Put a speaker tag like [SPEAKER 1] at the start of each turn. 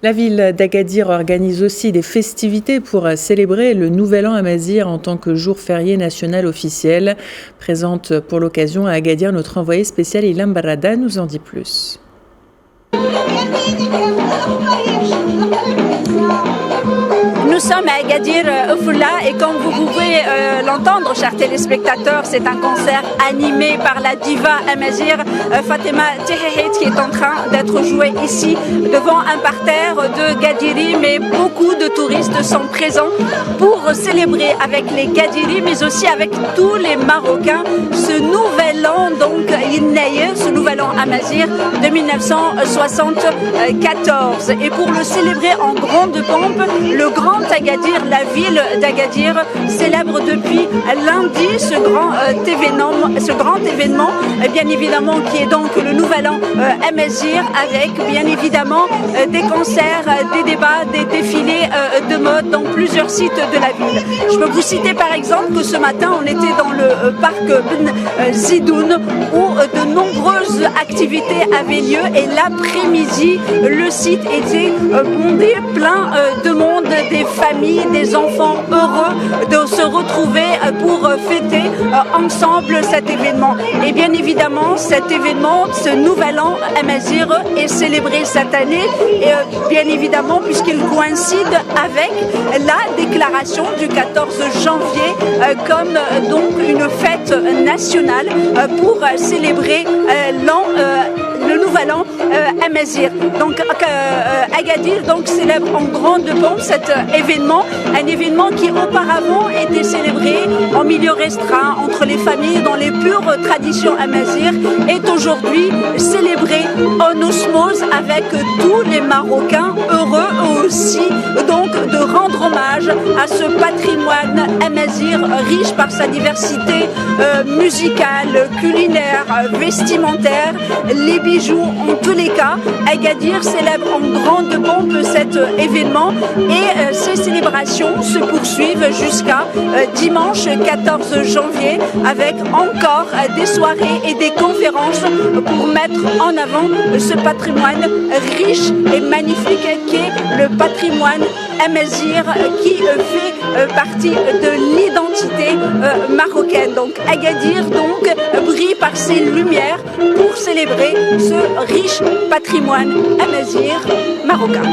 [SPEAKER 1] La ville d'Agadir organise aussi des festivités pour célébrer le Nouvel An amazigh en tant que jour férié national officiel. Présente pour l'occasion à Agadir, notre envoyé spécial Ilham Barada nous en dit plus.
[SPEAKER 2] Nous sommes à Agadir Ufula et comme vous pouvez l'entendre, chers téléspectateurs, c'est un concert animé par la diva amazigh Fatima Tehehet qui est en train d'être jouée ici devant un parterre de Gadiri, mais beaucoup de touristes sont présents pour célébrer avec les Gadiri mais aussi avec tous les Marocains ce nouvel an, donc ce nouvel an amazigh de 1974. Et pour le célébrer en grande pompe, le Grand Agadir, la ville d'Agadir, célèbre depuis lundi ce grand événement, bien évidemment, qui est donc le Nouvel An amazigh, avec bien évidemment des concerts, des débats, des défilés de mode dans plusieurs sites de la ville. Je peux vous citer par exemple que ce matin, on était dans le parc Ben Zidoun où de nombreuses activités avaient lieu et l'après-midi, le site était bondé, plein de monde, des familles, des enfants heureux de se retrouver pour fêter ensemble cet événement. Et bien évidemment, cet événement, ce Nouvel An amazigh est célébré cette année, et bien évidemment puisqu'il coïncide avec la déclaration du 14 janvier comme donc une fête nationale pour célébrer le Nouvel An amazigh. Donc Agadir célèbre en grande pompe cet événement, un événement qui auparavant était célébré en milieu restreint entre les familles dans les pures traditions amazigh, est aujourd'hui célébré en osmose avec tous les Marocains, heureux aussi donc de rendre hommage à ce patrimoine amazigh riche par sa diversité musicale, culinaire, vestimentaire, les bijoux. En tous les cas, Agadir célèbre en grande pompe cet événement et ces célébrations se poursuivent jusqu'à dimanche 14 janvier avec encore des soirées et des conférences pour mettre en avant ce patrimoine riche et magnifique qu'est le patrimoine amazigh qui fait partie de l'identité marocaine. Donc Agadir brille par ses lumières pour célébrer ce riche patrimoine amazigh marocain.